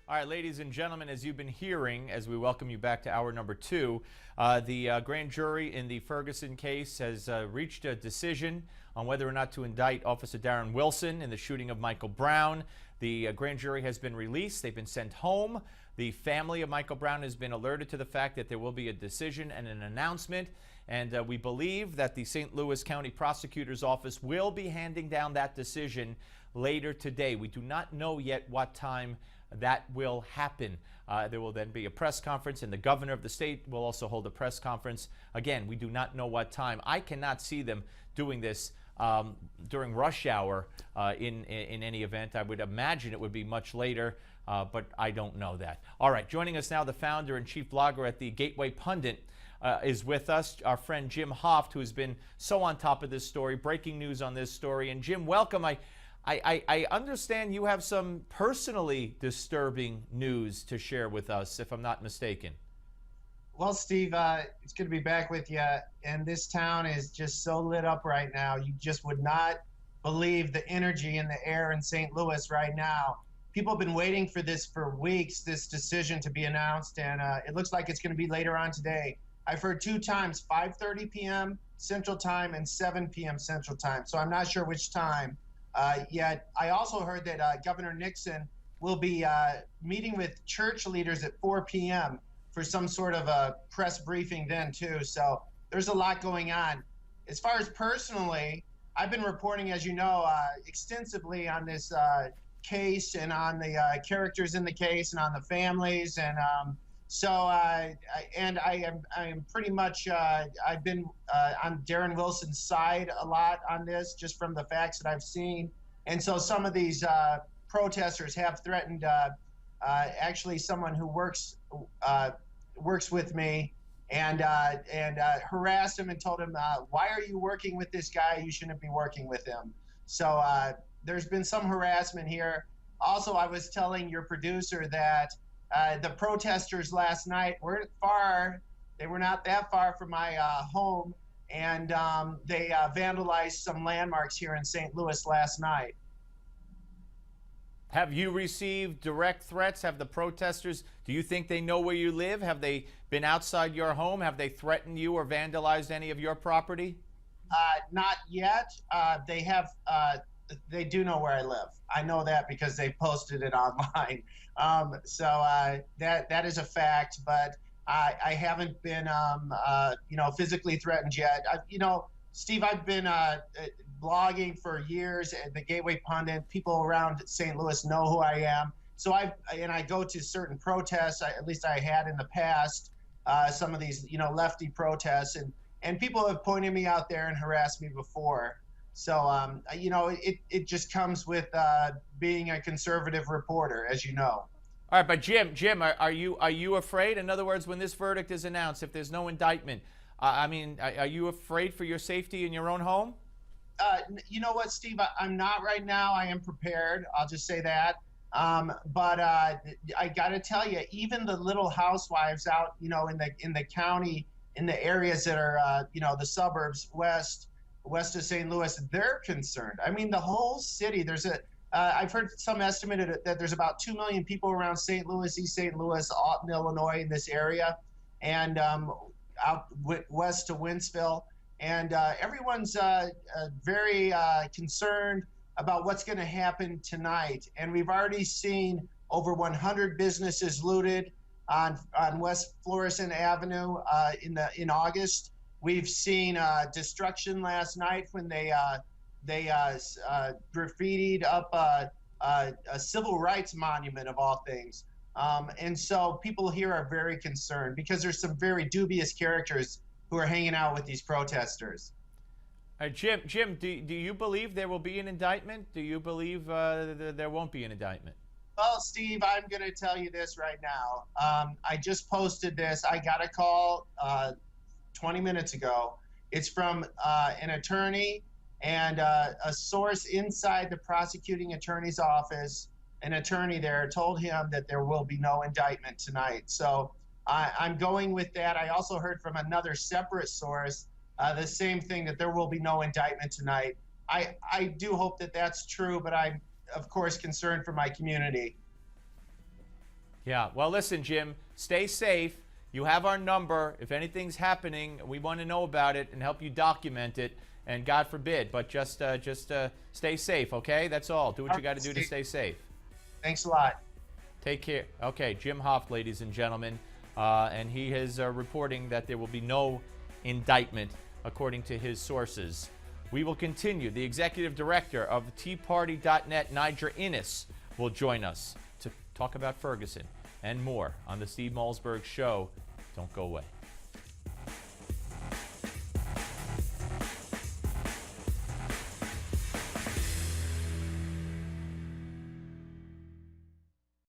All right, ladies and gentlemen, as you've been hearing, as we welcome you back to hour number two, the grand jury in the Ferguson case has reached a decision on whether or not to indict Officer Darren Wilson in the shooting of Michael Brown. The grand jury has been released. They've been sent home. The family of Michael Brown has been alerted to the fact that there will be a decision and an announcement. And we believe that the St. Louis County Prosecutor's Office will be handing down that decision later today. We do not know yet what time that will happen. There will then be a press conference, and the governor of the state will also hold a press conference. Again, we do not know what time. I cannot see them doing this during rush hour in any event. I would imagine it would be much later, but I don't know that. All right, joining us now, the founder and chief blogger at the Gateway Pundit is with us, our friend Jim Hoft, who has been so on top of this story, breaking news on this story. And Jim, welcome. I understand you have some personally disturbing news to share with us, if I'm not mistaken. Well, Steve, it's good to be back with you. And this town is just so lit up right now. You just would not believe the energy in the air in St. Louis right now. People have been waiting for this for weeks, this decision to be announced, and it looks like it's going to be later on today. I've heard two times, 5:30 p.m. Central Time and 7 p.m. Central Time, so I'm not sure which time. Yet I also heard that Governor Nixon will be meeting with church leaders at 4 p.m. for some sort of a press briefing then too. So there's a lot going on. As far as personally, I've been reporting, as you know, extensively on this case and on the characters in the case and on the families. And I am pretty much, I've been on Darren Wilson's side a lot on this, just from the facts that I've seen. And so some of these protesters have threatened actually someone who works with me and harassed him and told him, why are you working with this guy? You shouldn't be working with him. So there's been some harassment here. Also, I was telling your producer that the protesters last night weren't far. They were not that far from my home, and they vandalized some landmarks here in St. Louis last night. Have you received direct threats? Have the protesters, do you think they know where you live? Have they been outside your home? Have they threatened you or vandalized any of your property? Not yet. They have. They do know where I live. I know that because they posted it online. That is a fact, but I haven't been, physically threatened yet. Steve, I've been blogging for years at the Gateway Pundit. People around St. Louis know who I am. So I go to certain protests. At least I had in the past, some of these, lefty protests, and people have pointed me out there and harassed me before. So, it just comes with being a conservative reporter, as you know. All right, but Jim, are you afraid? In other words, when this verdict is announced, if there's no indictment, are you afraid for your safety in your own home? You know what, Steve? I'm not right now. I am prepared. I'll just say that. But I got to tell you, even the little housewives out, in the county, in the areas that are, the suburbs west of St. Louis, they're concerned. I mean, the whole city, I've heard some estimate that there's about 2 million people around St. Louis, East St. Louis, Alton, Illinois, in this area, and out west to Wentzville. And everyone's very concerned about what's going to happen tonight. And we've already seen over 100 businesses looted on West Florissant Avenue in August. We've seen destruction last night when they graffitied up a civil rights monument, of all things. And so people here are very concerned because there's some very dubious characters who are hanging out with these protesters. Jim, do you believe there will be an indictment? Do you believe there won't be an indictment? Well, Steve, I'm going to tell you this right now. I just posted this. I got a call 20 minutes ago. It's from an attorney and a source inside the prosecuting attorney's office. An attorney there told him that there will be no indictment tonight. So I'm going with that. I also heard from another separate source the same thing, that there will be no indictment tonight. I do hope that that's true, but I'm, of course, concerned for my community. Yeah. Well, listen, Jim, stay safe. You have our number. If anything's happening, we want to know about it and help you document it. And God forbid, but just stay safe, okay? That's all. Do what you got to do to stay safe. Thanks a lot. Take care. Okay, Jim Hoft, ladies and gentlemen, and he is reporting that there will be no indictment, according to his sources. We will continue. The executive director of TeaParty.net, Niger Innes, will join us to talk about Ferguson and more on the Steve Malzberg Show. Don't go away.